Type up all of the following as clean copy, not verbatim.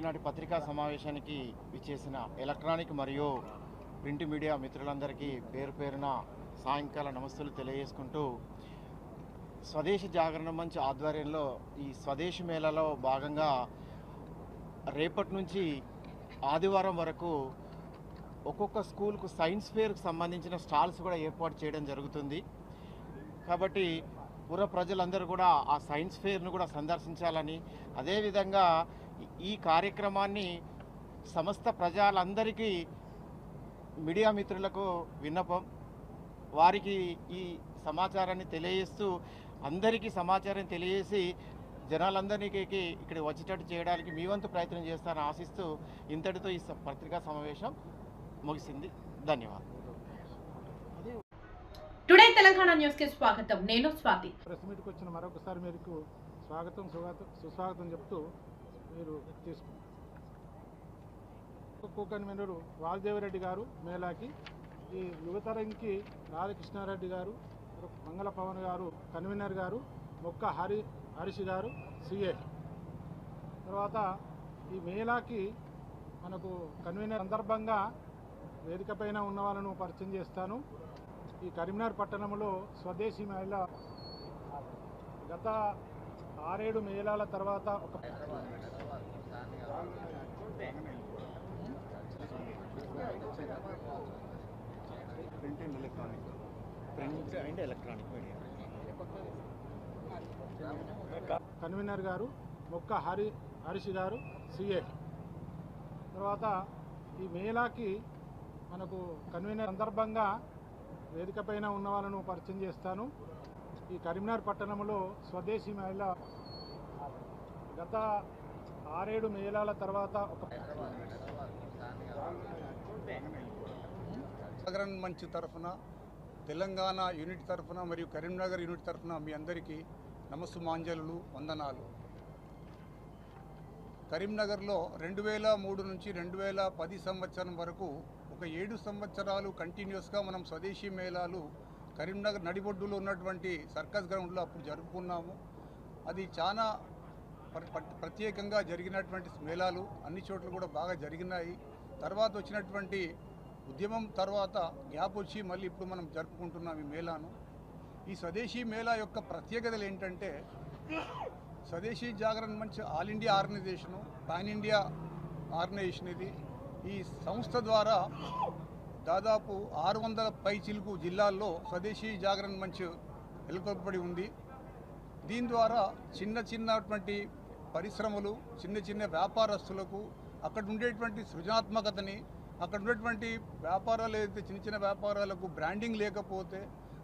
ఈనాటి పత్రికా సమావేశానికి విచ్చేసిన ఎలక్ట్రానిక్ మరియు ప్రింట్ మీడియా మిత్రులందరికీ పేరు పేరున సాయంకాల నమస్తులు తెలియజేసుకుంటూ స్వదేశీ జాగరణ మంచ్ ఆధ్వర్యంలో ఈ స్వదేశీ మేళాలో భాగంగా రేపటి నుంచి ఆదివారం వరకు ఒక్కొక్క స్కూల్కు సైన్స్ ఫేర్కి సంబంధించిన స్టాల్స్ కూడా ఏర్పాటు చేయడం జరుగుతుంది. కాబట్టి పుర ప్రజలందరూ కూడా ఆ సైన్స్ ఫేర్ను కూడా సందర్శించాలని, అదేవిధంగా ఈ కార్యక్రమాన్ని సమస్త ప్రజలందరికీ మీడియా మిత్రులకు విన్నపం, వారికి ఈ సమాచారాన్ని తెలియజేస్తూ అందరికీ సమాచారం తెలియజేసి జనాలందరికీ ఇక్కడ వచ్చేటట్టు చేయడానికి మీ వంతు ప్రయత్నం చేస్తారని ఆశిస్తూ ఇంతటితో ఈ పత్రికా సమావేశం ముగిసింది. ధన్యవాదాలు. టుడే తెలంగాణ న్యూస్ కి స్వాగతం. నేను స్వాతి. ప్రెస్ మీట్కి వచ్చిన మరొకసారి మీకు స్వాగతం సుస్వాగతం చెప్తూ మీరు తీసుకుంటారు. కన్వీనరు వాల్దేవిరెడ్డి గారు మేళాకి, ఈ యువతరంకి రాధాకృష్ణారెడ్డి గారు, మంగళ పవన్ గారు కన్వీనర్ గారు, మొక్క హరీష్ గారు సిఏ. తర్వాత ఈ మేళాకి మనకు కన్వీనర్ సందర్భంగా వేదిక పైన ఉన్న వాళ్ళను పరిచయం చేస్తాను. ఈ కరీంనగర్ పట్టణంలో స్వదేశీ మేళా గత 6-7 మేళాల తర్వాత ఒక కన్వీనర్ గారు మొక్క హరీష్ గారు సిఏ. తర్వాత ఈ మేళాకి మనకు కన్వీనర్ సందర్భంగా వేదిక పైన ఉన్న వాళ్ళను పరిచయం చేస్తాను. ఈ కరీంనగర్ పట్టణంలో స్వదేశీ మేళా గత 6-7 మేళాల తర్వాత ఒక జాగరణ మంచ్ తరఫున, తెలంగాణ యూనిట్ తరఫున మరియు కరీంనగర్ యూనిట్ తరఫున మీ అందరికీ నమస్సుమాంజలు, వందనాలు. కరీంనగర్లో 2003 నుంచి 2010 సంవత్సరం వరకు ఒక 7 సంవత్సరాలు కంటిన్యూస్గా మనం స్వదేశీ మేళాలు కరీంనగర్ నడిబొడ్డులో ఉన్నటువంటి సర్కస్ గ్రౌండ్లో అప్పుడు జరుపుకున్నాము. అది చాలా ప్రత్యేకంగా జరిగినటువంటి మేళాలు, అన్ని చోట్ల కూడా బాగా జరిగినాయి. తర్వాత వచ్చినటువంటి ఉద్యమం తర్వాత గ్యాప్ వచ్చి మళ్ళీ ఇప్పుడు మనం జరుపుకుంటున్నాం ఈ మేళాను. ఈ స్వదేశీ మేళా యొక్క ప్రత్యేకతలు ఏంటంటే, Swadeshi Jagaran Manch all India organization, pan India organization ఇది. ఈ సంస్థ ద్వారా దాదాపు 600 పైచిలుకు జిల్లాల్లో స్వదేశీ జాగరణ మంచ్ నెలకొల్పబడి ఉంది. దీని ద్వారా చిన్నటువంటి పరిశ్రమలు, చిన్న వ్యాపారస్తులకు అక్కడ ఉండేటువంటి సృజనాత్మకతని, అక్కడ ఉండేటువంటి వ్యాపారాలు ఏదైతే చిన్న వ్యాపారాలకు బ్రాండింగ్ లేకపోతే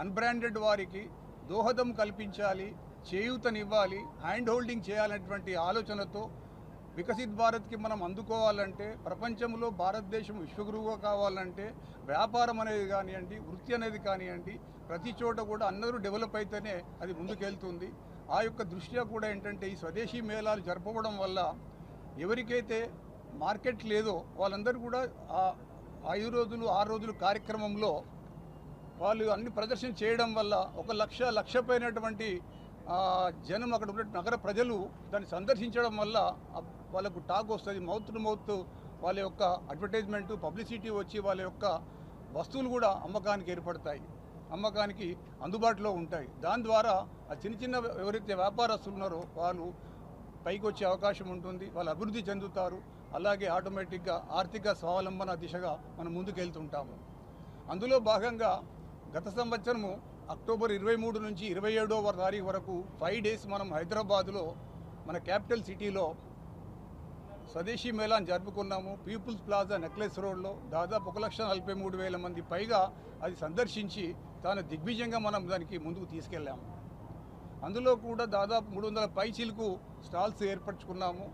అన్బ్రాండెడ్ వారికి దోహదం కల్పించాలి, చేయూతనివ్వాలి, హ్యాండ్ హోల్డింగ్ చేయాలనేటువంటి ఆలోచనతో వికసిత్ భారత్కి మనం అందుకోవాలంటే, ప్రపంచంలో భారతదేశం విశ్వగురువుగా కావాలంటే వ్యాపారం అనేది కానివ్వండి, వృత్తి అనేది కానివ్వండి, ప్రతి చోట కూడా అందరూ డెవలప్ అయితేనే అది ముందుకెళ్తుంది. ఆ యొక్క దృష్ట్యా కూడా ఏంటంటే ఈ స్వదేశీ మేళాలు జరపడం వల్ల ఎవరికైతే మార్కెట్ లేదో వాళ్ళందరూ కూడా ఆ 5 రోజులు 6 రోజులు కార్యక్రమంలో వాళ్ళు అన్ని ప్రదర్శన చేయడం వల్ల 1 లక్ష పైనటువంటి జనం అక్కడ ఉన్న నగర ప్రజలు దాన్ని సందర్శించడం వల్ల వాళ్ళకు టాక్ వస్తుంది, మౌత్ టు మౌత్ వాళ్ళ యొక్క అడ్వర్టైజ్మెంటు, పబ్లిసిటీ వచ్చి వాళ్ళ యొక్క వస్తువులు కూడా అమ్మకానికి ఏర్పడతాయి, అమ్మకానికి అందుబాటులో ఉంటాయి. దాని ద్వారా ఆ చిన్న ఎవరైతే వ్యాపారస్తులు ఉన్నారో వాళ్ళు పైకి వచ్చే అవకాశం ఉంటుంది, వాళ్ళు అభివృద్ధి చెందుతారు. అలాగే ఆటోమేటిక్గా ఆర్థిక స్వావలంబన దిశగా మనం ముందుకెళ్తుంటాము. అందులో భాగంగా గత సంవత్సరము అక్టోబర్ 23 నుంచి 27వ తారీఖు వరకు 5 డేస్ మనం హైదరాబాద్లో మన క్యాపిటల్ సిటీలో స్వదేశీ మేళాను జరుపుకున్నాము. పీపుల్స్ ప్లాజా నెక్లెస్ రోడ్లో దాదాపు 1,43,000 మంది పైగా అది సందర్శించి తాను దిగ్విజయంగా మనం దానికి ముందుకు తీసుకెళ్ళాము. అందులో కూడా దాదాపు 300 పైచీలకు స్టాల్స్ ఏర్పరచుకున్నాము.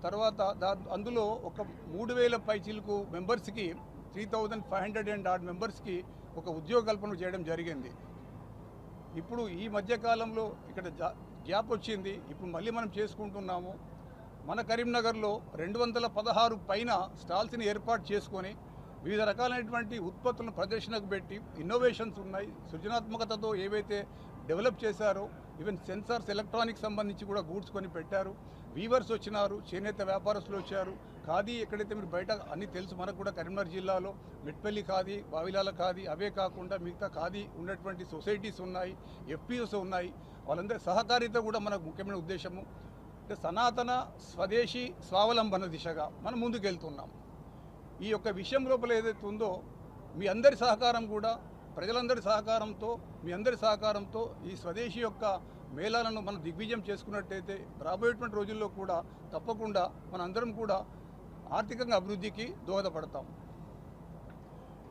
తర్వాత అందులో ఒక 3,000 పైచీలకు మెంబర్స్కి 3,500 అండ్ ఆడ్ మెంబర్స్కి ఒక ఉద్యోగ కల్పన చేయడం జరిగింది. ఇప్పుడు ఈ మధ్యకాలంలో ఇక్కడ గ్యాప్ వచ్చింది, ఇప్పుడు మళ్ళీ మనం చేసుకుంటున్నాము. మన కరీంనగర్లో 216 పైన స్టాల్స్ని ఏర్పాటు చేసుకొని వివిధ రకాలైనటువంటి ఉత్పత్తులను ప్రదర్శనకు పెట్టి ఇన్నోవేషన్స్ ఉన్నాయి, సృజనాత్మకతతో ఏవైతే డెవలప్ చేశారో ఈవెన్ సెన్సార్స్ ఎలక్ట్రానిక్స్ సంబంధించి కూడా గూడ్స్ కొని పెట్టారు. వీవర్స్ వచ్చినారు, చేనేత వ్యాపారస్తులు వచ్చారు. ఖాదీ ఎక్కడైతే మీరు బయట అన్నీ తెలుసు మనకు కూడా, కరీంనగర్ జిల్లాలో మెట్పల్లి ఖాదీ, బావిలాల ఖాదీ, అవే కాకుండా మిగతా ఖాదీ ఉన్నటువంటి సొసైటీస్ ఉన్నాయి, ఎఫ్పిఓస్ ఉన్నాయి. వాళ్ళందరి సహకారిత కూడా మనకు ముఖ్యమైన ఉద్దేశము. అంటే సనాతన స్వదేశీ స్వావలంబన దిశగా మనం ముందుకెళ్తున్నాం. ఈ యొక్క విషయం లోపల ఏదైతే ఉందో మీ అందరి సహకారం కూడా, ప్రజలందరి సహకారంతో, మీ అందరి సహకారంతో ఈ స్వదేశీ యొక్క మేళాలను మనం దిగ్విజయం చేసుకున్నట్టయితే రాబోయేటువంటి రోజుల్లో కూడా తప్పకుండా మనందరం కూడా ఆర్థికంగా అభివృద్ధికి దోహదపడతాం.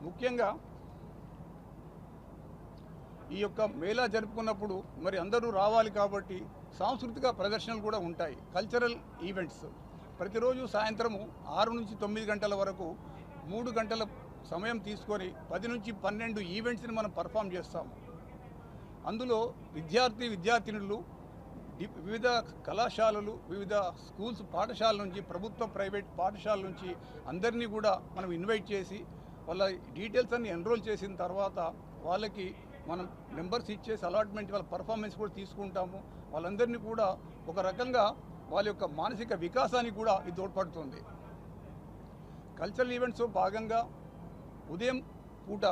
ముఖ్యంగా ఈ యొక్క మేళా జరుపుకున్నప్పుడు మరి అందరూ రావాలి కాబట్టి సాంస్కృతిక ప్రదర్శనలు కూడా ఉంటాయి, కల్చరల్ ఈవెంట్స్. ప్రతిరోజు సాయంత్రము 6 నుంచి 9 గంటల వరకు 3 గంటల సమయం తీసుకొని 10 నుంచి 12 ఈవెంట్స్ని మనం పర్ఫామ్ చేస్తాము. అందులో విద్యార్థినులు వివిధ కళాశాలలు, వివిధ స్కూల్స్, పాఠశాలల నుంచి, ప్రభుత్వ ప్రైవేట్ పాఠశాలల నుంచి అందరినీ కూడా మనం ఇన్వైట్ చేసి వాళ్ళ డీటెయిల్స్ అన్ని ఎన్రోల్ చేసిన తర్వాత వాళ్ళకి మనం నెంబర్స్ ఇచ్చేసి అలాట్మెంట్, వాళ్ళ పర్ఫార్మెన్స్ కూడా తీసుకుంటాము. వాళ్ళందరినీ కూడా ఒక రకంగా వాళ్ళ యొక్క మానసిక వికాసానికి కూడా ఇది తోడ్పడుతుంది. కల్చరల్ ఈవెంట్స్లో భాగంగా ఉదయం పూట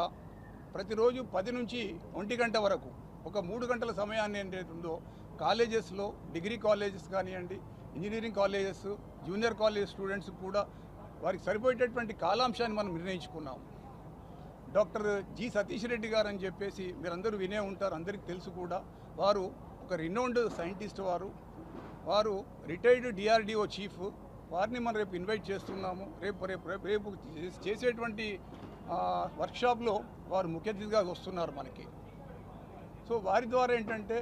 ప్రతిరోజు 10 నుంచి 1 గంట వరకు ఒక 3 గంటల సమయాన్ని ఏదైతే ఉందో కాలేజెస్లో, డిగ్రీ కాలేజెస్ కానివ్వండి, engineering colleges, junior college students కూడా వారికి సరిపోయేటటువంటి కాలాంశాన్ని మనం నిర్ణయించుకున్నాం. డాక్టర్ జి సతీష్ రెడ్డి గారు అని చెప్పేసి మీరందరూ వినే ఉంటారు, అందరికీ తెలుసు కూడా. వారు ఒక రినౌండ్ సైంటిస్ట్, వారు రిటైర్డ్ డిఆర్డిఓ చీఫ్. వారిని మనం రేపు ఇన్వైట్ చేస్తున్నాము. రేపు చేసేటువంటి వర్క్షాప్లో వారు ముఖ్య అతిథిగా వస్తున్నారు మనకి. సో వారి ద్వారా ఏంటంటే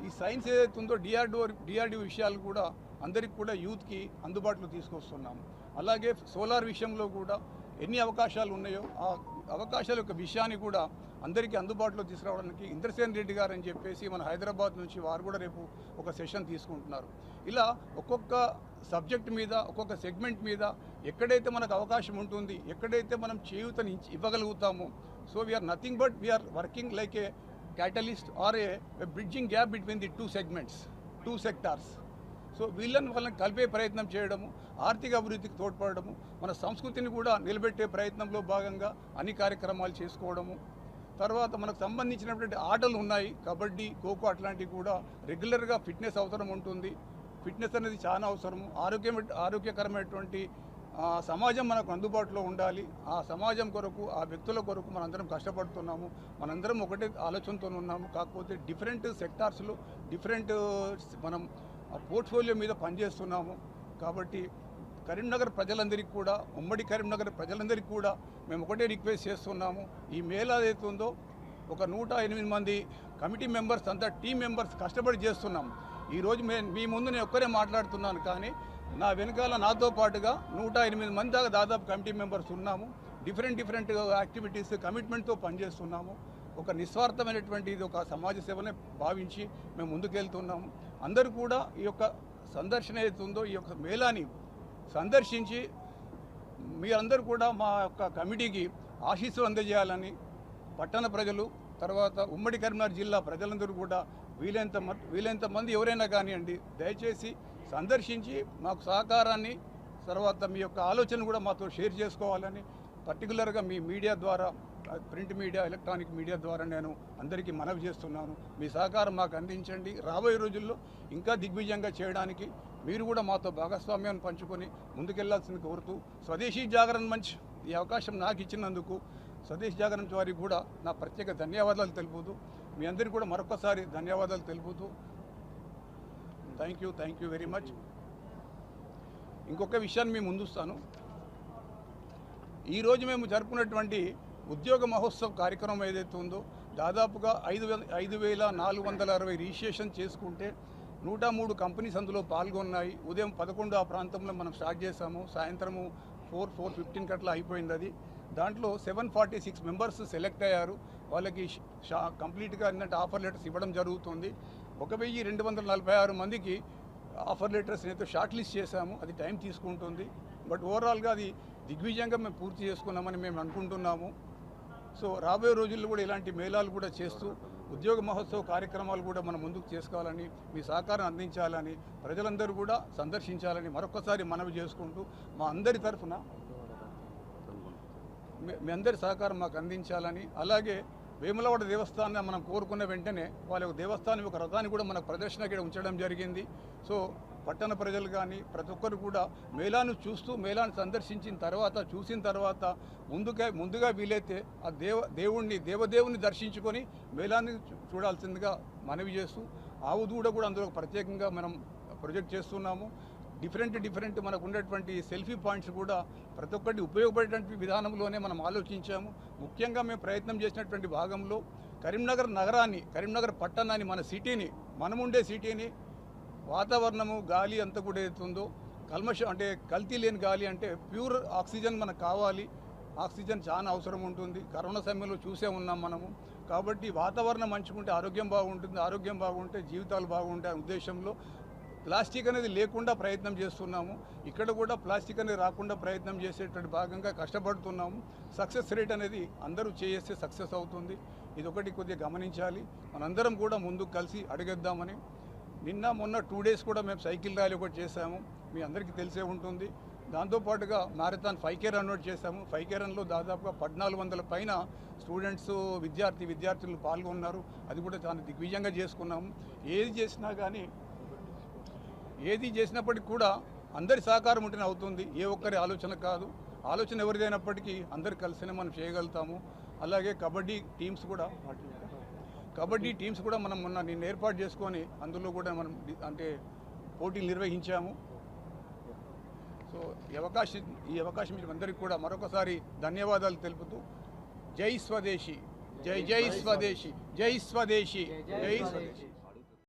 ఈ సైన్స్ ఏదైతే ఉందో డిఆర్డిఓ విషయాలు కూడా అందరికి కూడా యూత్కి అందుబాటులో తీసుకొస్తున్నాము. అలాగే సోలార్ విషయంలో కూడా ఎన్ని అవకాశాలు ఉన్నాయో ఆ అవకాశాల యొక్క విషయాన్ని కూడా అందరికీ అందుబాటులో తీసుకురావడానికి ఇంద్రసేన్ రెడ్డి గారు అని చెప్పేసి మన హైదరాబాద్ నుంచి వారు కూడా రేపు ఒక సెషన్ తీసుకుంటున్నారు. ఇలా ఒక్కొక్క సబ్జెక్ట్ మీద, ఒక్కొక్క సెగ్మెంట్ మీద ఎక్కడైతే మనకు అవకాశం ఉంటుంది, ఎక్కడైతే మనం చేయూతని ఇవ్వగలుగుతామో, so we are nothing but we are working like a catalyst or a bridging gap between the two segments, two sectors. So వాళ్ళని కలిపే ప్రయత్నం చేయడము, ఆర్థిక అభివృద్ధికి తోడ్పడము, మన సంస్కృతిని కూడా నిలబెట్టే ప్రయత్నంలో భాగంగా అన్ని కార్యక్రమాలు చేసుకోవడము. తర్వాత మనకు సంబంధించినటువంటి ఆటలు ఉన్నాయి, కబడ్డీ, ఖోఖో, అట్లాంటివి కూడా రెగ్యులర్గా ఫిట్నెస్ అవసరం ఉంటుంది. ఫిట్నెస్ అనేది చాలా అవసరము. ఆరోగ్యకరమైనటువంటి సమాజం మనకు అందుబాటులో ఉండాలి. ఆ సమాజం కొరకు, ఆ వ్యక్తుల కొరకు మనందరం కష్టపడుతున్నాము. మనందరం ఒకటే ఆలోచనతో ఉన్నాము. కాకపోతే డిఫరెంట్ సెక్టార్స్లో డిఫరెంట్ మనం పోర్ట్ఫోలియో మీద పనిచేస్తున్నాము. కాబట్టి కరీంనగర్ ప్రజలందరికీ కూడా, ఉమ్మడి కరీంనగర్ ప్రజలందరికీ కూడా మేము ఒకటే రిక్వెస్ట్ చేస్తున్నాము. ఈ మేళా ఏదైతే ఉందో ఒక 108 మంది కమిటీ మెంబర్స్ అంతా టీం మెంబర్స్ కష్టపడి చేస్తున్నాం. ఈరోజు మీ ముందు నేను ఒక్కరే మాట్లాడుతున్నాను, కానీ నా వెనకాల నాతో పాటుగా 108 మంది దాకా దాదాపు కమిటీ మెంబర్స్ ఉన్నాము. డిఫరెంట్ యాక్టివిటీస్, కమిట్మెంట్తో పనిచేస్తున్నాము. ఒక నిస్వార్థమైనటువంటి ఇది ఒక సమాజ సేవనే భావించి మేము ముందుకెళ్తున్నాము. అందరూ కూడా ఈ యొక్క సందర్శన ఏదైతుందో, ఈ యొక్క మేళాని సందర్శించి మీరందరూ కూడా మా యొక్క కమిటీకి ఆశీస్సులు అందజేయాలని పట్టణ ప్రజలు, తర్వాత ఉమ్మడి కరీంనగర్ జిల్లా ప్రజలందరూ కూడా వీలైనంత మంది ఎవరైనా కానివ్వండి, దయచేసి సందర్శించి మాకు సహకారాన్ని, తర్వాత మీ యొక్క ఆలోచన కూడా మాతో షేర్ చేసుకోవాలని పర్టికులర్గా మీ మీడియా ద్వారా, ప్రింట్ మీడియా, ఎలక్ట్రానిక్ మీడియా ద్వారా నేను అందరికీ మనవి చేస్తున్నాను. మీ సహకారం మాకు అందించండి. రాబోయే రోజుల్లో ఇంకా దిగ్విజయంగా చేయడానికి మీరు కూడా మాతో భాగస్వామ్యాన్ని పంచుకొని ముందుకెళ్లాల్సింది కోరుతూ, స్వదేశీ జాగరణ మంచ్ ఈ అవకాశం నాకు ఇచ్చినందుకు స్వదేశీ జాగరణ వారికి కూడా నా ప్రత్యేక ధన్యవాదాలు తెలుపుతూ, మీ అందరికీ కూడా మరొకసారి ధన్యవాదాలు తెలుపుతూ, థ్యాంక్ యూ వెరీ మచ్. ఇంకొక విషయాన్ని మేము ముందుస్తాను. ఈరోజు మేము జరుపుకున్నటువంటి ఉద్యోగ మహోత్సవ్ కార్యక్రమం ఏదైతే ఉందో దాదాపుగా 5,460 రిజిస్ట్రేషన్ చేసుకుంటే 103 కంపెనీస్ అందులో పాల్గొన్నాయి. ఉదయం 11 ఆ ప్రాంతంలో మనం స్టార్ట్ చేసాము. సాయంత్రము 4:15 అట్లా అయిపోయింది అది. దాంట్లో 746 మెంబర్స్ సెలెక్ట్ అయ్యారు. వాళ్ళకి కంప్లీట్గా అన్నట్టు ఆఫర్ లెటర్స్ ఇవ్వడం జరుగుతుంది. 1,246 మందికి ఆఫర్ లెటర్స్ అయితే షార్ట్ లిస్ట్ చేశాము. అది టైం తీసుకుంటుంది. బట్ ఓవరాల్గా అది దిగ్విజయంగా మేము పూర్తి చేసుకున్నామని మేము అనుకుంటున్నాము. సో రాబోయే రోజుల్లో కూడా ఇలాంటి మేళాలు కూడా చేస్తూ ఉద్యోగ మహోత్సవ కార్యక్రమాలు కూడా మనం ముందుకు చేసుకోవాలని, మీ సహకారం అందించాలని, ప్రజలందరూ కూడా సందర్శించాలని మరొకసారి మనవి చేసుకుంటూ మా అందరి తరఫున మీ అందరి సహకారం మాకు అందించాలని, అలాగే వేములవాడ దేవస్థానాన్ని మనం కోరుకున్న వెంటనే వాళ్ళ యొక్క దేవస్థానం యొక్క రథాన్ని కూడా మనకు ప్రదర్శనకి ఉంచడం జరిగింది. సో పట్టణ ప్రజలు కానీ ప్రతి ఒక్కరు కూడా మేళాను చూస్తూ మేళాను చూసిన తర్వాత ముందుగా వీలైతే ఆ దేవదేవుని దర్శించుకొని మేళాన్ని చూడాల్సిందిగా మనవి చేస్తూ, ఆవు దూడ కూడా అందులో ప్రత్యేకంగా మనం ప్రొజెక్ట్ చేస్తున్నాము. డిఫరెంట్ మనకు ఉన్నటువంటి సెల్ఫీ పాయింట్స్ కూడా ప్రతి ఒక్కటి ఉపయోగపడేటువంటి విధానంలోనే మనం ఆలోచించాము. ముఖ్యంగా మేము ప్రయత్నం చేసినటువంటి భాగంలో కరీంనగర్ పట్టణాన్ని, మన సిటీని, మనముండే సిటీని వాతావరణము, గాలి అంతా కూడా ఏతుందో కల్మషం అంటే కల్తీ లేని గాలి, అంటే ప్యూర్ ఆక్సిజన్ మనకు కావాలి. ఆక్సిజన్ చాలా అవసరం ఉంటుంది. కరోనా సమయంలో చూసే ఉన్నాం మనము. కాబట్టి వాతావరణం మంచుకుంటే ఆరోగ్యం బాగుంటుంది, ఆరోగ్యం బాగుంటే జీవితాలు బాగుంటాయి ఉద్దేశంలో ప్లాస్టిక్ అనేది లేకుండా ప్రయత్నం చేస్తున్నాము. ఇక్కడ కూడా ప్లాస్టిక్ అనేది రాకుండా ప్రయత్నం చేసేటువంటి భాగంగా కష్టపడుతున్నాము. సక్సెస్ రేట్ అనేది అందరూ చేస్తే సక్సెస్ అవుతుంది. ఇది ఒకటి కొద్దిగా గమనించాలి. మనందరం కూడా ముందుకు కలిసి అడిగేద్దామని. నిన్న మొన్న 2 days కూడా మేము సైకిల్ ర్యాలీ ఒకటి చేశాము, మీ అందరికీ తెలిసే ఉంటుంది. దాంతోపాటుగా మ్యారథాన్ 5K రన్ ఒకటి చేశాము. 5K రన్లో దాదాపుగా 1400 పైన స్టూడెంట్స్ విద్యార్థులు పాల్గొన్నారు. అది కూడా చాలా దిగ్విజయంగా చేసుకున్నాము. ఏది చేసినప్పటికీ కూడా అందరి సహకారం ఉంటేనే అవుతుంది. ఏ ఒక్కరి ఆలోచన కాదు. ఆలోచన ఎవరిదైనప్పటికీ అందరు కలిసినే మనం చేయగలుగుతాము. అలాగే కబడ్డీ టీమ్స్ కూడా మనం నిన్న ఏర్పాటు చేసుకొని అందులో కూడా మనం అంటే పోటీలు నిర్వహించాము. సో ఈ అవకాశం మీకు అందరికీ కూడా మరొకసారి ధన్యవాదాలు తెలుపుతూ జై స్వదేశీ, జై స్వదేశీ, జై స్వదేశీ, జై స్వదేశీ.